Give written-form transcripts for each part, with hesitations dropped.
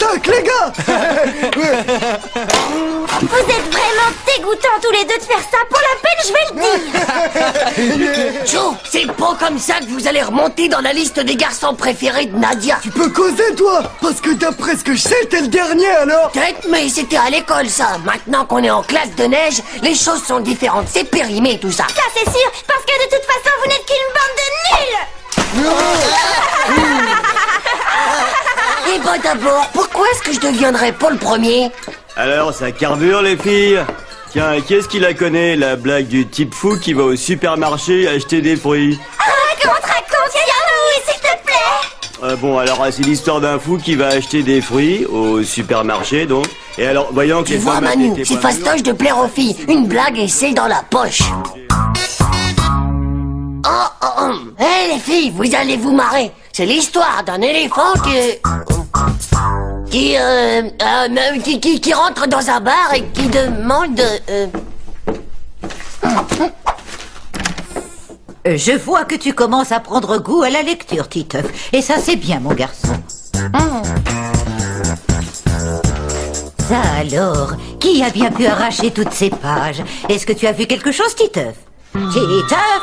sac, les gars. Vous êtes vraiment dégoûtants tous les deux de faire ça. Pour la peine, je vais le dire. Joe, c'est pas comme ça que vous allez remonter dans la liste des garçons préférés de Nadia. Tu peux causer, toi, parce que d'après ce que je sais, t'es le dernier, alors. Peut-être, mais c'était à l'école, ça. Maintenant qu'on est en claque de neige, les choses sont différentes. C'est périmé, tout ça. Ça, c'est sûr, parce que de toute façon, vous n'êtes qu'une bande de nuls. Eh ben d'abord, pourquoi est-ce que je deviendrais pas le premier? Alors, ça carbure, les filles? Tiens, qui est-ce qui la connaît, la blague du type fou qui va au supermarché acheter des fruits? Comment te racontes, oui, s'il te plaît. Bon, alors, c'est l'histoire d'un fou qui va acheter des fruits au supermarché, donc. Et alors, voyant que Tu les vois, femmes Manu, étaient c'est pas fastoche de plaire aux filles. Une blague et c'est dans la poche. Hé, les filles, vous allez vous marrer. C'est l'histoire d'un éléphant qui rentre dans un bar et qui demande... Je vois que tu commences à prendre goût à la lecture, Titeuf. Et ça, c'est bien, mon garçon. Ça alors, qui a bien pu arracher toutes ces pages? Est-ce que tu as vu quelque chose, Titeuf? Titeuf!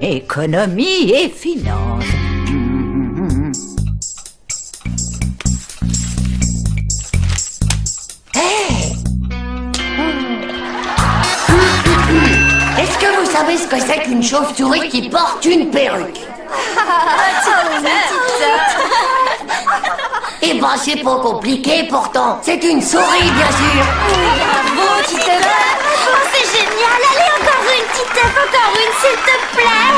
Économie et finances. Est-ce que vous savez ce que c'est qu'une chauve-souris qui porte une perruque? Eh ben, c'est pas compliqué pourtant. C'est une souris, bien sûr. Bravo, Titeuf. Oh, c'est génial. Allez, encore une, Titeuf, encore une, s'il te plaît.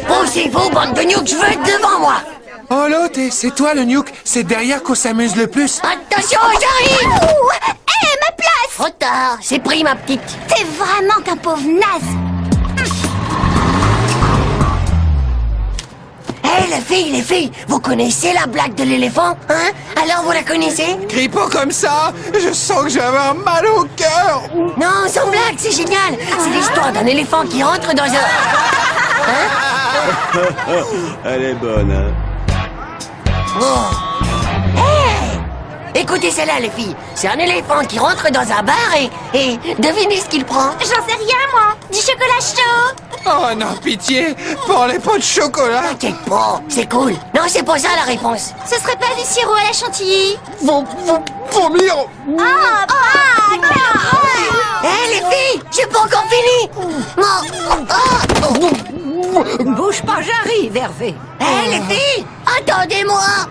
Poussez-vous, bande de nuques, je veux être devant moi. Oh l'autre, c'est toi le nuke. C'est derrière qu'on s'amuse le plus. Attention, j'arrive. Hé, ma place. Trop tard, c'est pris, ma petite. T'es vraiment qu'un pauvre naze. Hé, les filles, vous connaissez la blague de l'éléphant, hein? Alors, vous la connaissez? Crie pas comme ça. Je sens que je vais avoir mal au cœur. Non, sans blague, c'est génial. C'est l'histoire d'un éléphant qui rentre dans un... Elle est bonne, hein? Oh. Hey! Écoutez celle-là, les filles. C'est un éléphant qui rentre dans un bar et devinez ce qu'il prend. J'en sais rien, moi. Du chocolat chaud. Oh non, pitié. Prends-les pas de chocolat. T'inquiète pas, c'est cool. Non, c'est pas ça la réponse. Ce serait pas du sirop à la chantilly. Vomir. Hé, les filles, j'ai pas encore fini. Bouge pas, j'arrive, Hervé. Hé, les filles, attendez-moi.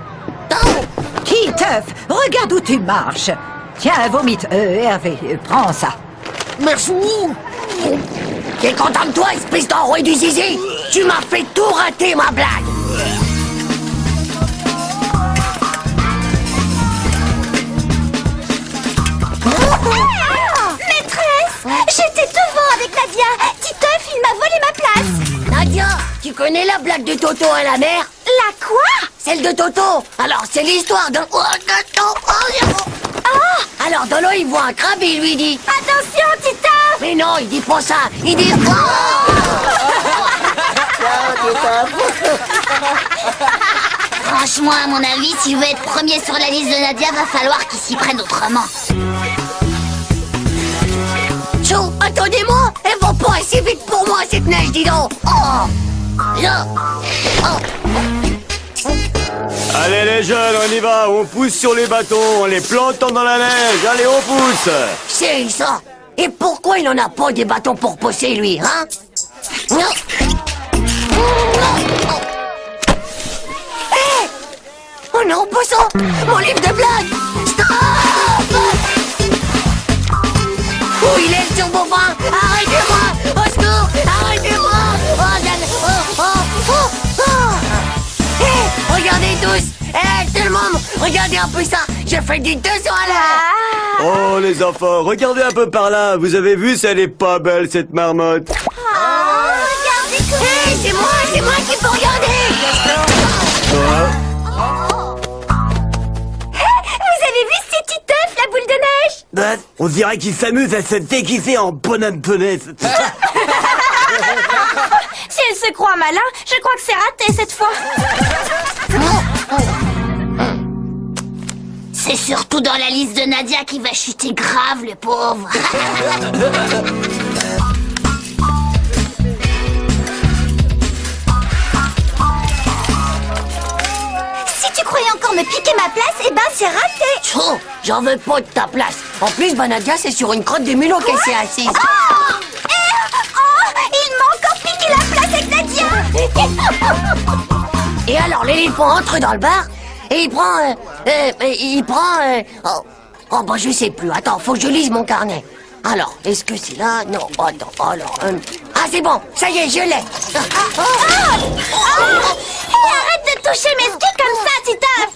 Titeuf, regarde où tu marches. Tiens, vomite. Hervé, prends ça. Merci. T'es content de toi, espèce d'enroué du zizi? Tu m'as fait tout rater, ma blague. Maîtresse, j'étais devant avec Nadia. Titeuf, il m'a volé ma place. Nadia, tu connais la blague de Toto à la mer? La quoi? Celle de Toto. Alors, c'est l'histoire d'un... Alors, dans l'eau, il voit un crabe et il lui dit... Attention, Titeuf. Mais non, il dit pas ça. Il dit... Franchement, à mon avis, si vous voulez être premier sur la liste de Nadia, va falloir qu'il s'y prenne autrement. Joe, attendez-moi. Elle va pas assez vite pour moi, cette neige, dis donc. Oh. Là. Oh. Allez, les jeunes, on y va. On pousse sur les bâtons, on les plante dans la neige. Allez, on pousse. C'est ça. Et pourquoi il en a pas des bâtons pour pousser, lui, hein? Non. Hé! Oh non, poisson! Mon livre de blagues! Stop! Où il est, le turbofin? Arrêtez-moi! Au secours! Arrêtez-moi! Hé! Regardez tous! Hé, tout le monde! Regardez un peu ça! J'ai fait du 200 à l'heure! Oh, les enfants, regardez un peu par là. Vous avez vu, ça, elle est pas belle, cette marmotte. Regardez comme... Hé, c'est moi qui peux regarder! Vous avez vu, c'est Titeuf, la boule de neige? On dirait qu'il s'amuse à se déguiser en bonhomme poney. Si elle se croit malin, je crois que c'est raté cette fois. C'est surtout dans la liste de Nadia qui va chuter grave, le pauvre. Si tu croyais encore me piquer ma place, eh ben c'est raté. Oh, j'en veux pas de ta place. En plus, Nadia, c'est sur une crotte de mulot qu'elle s'est assise. Oh, il m'a encore piqué la place avec Nadia. Et alors, l'éléphant entre dans le bar et il prend... Oh, bah je sais plus. Attends, faut que je lise mon carnet. Alors, est-ce que c'est là? Non, attends, alors... Ah, c'est bon, ça y est, je l'ai. Arrête de toucher mes skis comme ça, Titeuf.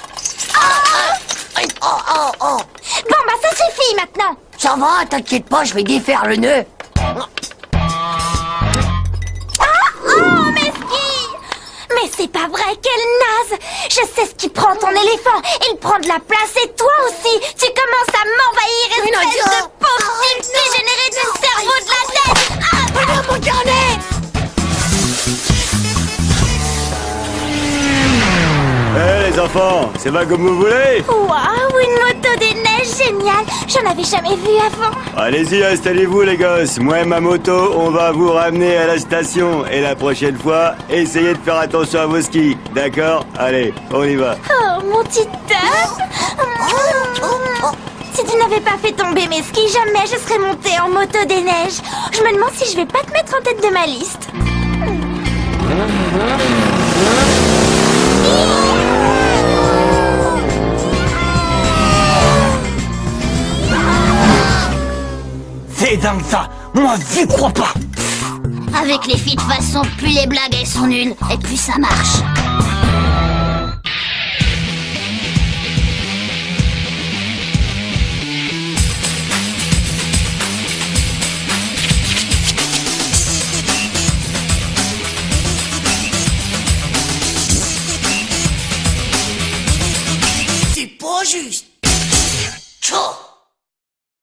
Oh. Bon, bah ça suffit maintenant. Ça va, t'inquiète pas, je vais défaire le nœud. Oh, mes skis. Mais c'est pas vrai, quelle naze. Je sais ce qui prend ton éléphant. Il prend de la place et toi aussi. Tu commences à m'envahir, espèce de pauvre type dégénéré du cerveau de la tête. Regarde mon carnet. Les enfants, c'est va comme vous voulez. Waouh, une moto des neiges géniale. J'en avais jamais vu avant. Allez-y, installez-vous les gosses. Moi et ma moto, on va vous ramener à la station. Et la prochaine fois, essayez de faire attention à vos skis. D'accord? Allez, on y va. Oh, mon Titeuf. Si tu n'avais pas fait tomber mes skis, jamais je serais montée en moto des neiges. Je me demande si je vais pas te mettre en tête de ma liste. C'est dingue ça. Moi, j'y crois pas. Avec les filles, de toute façon, plus les blagues elles sont nulles, et plus ça marche.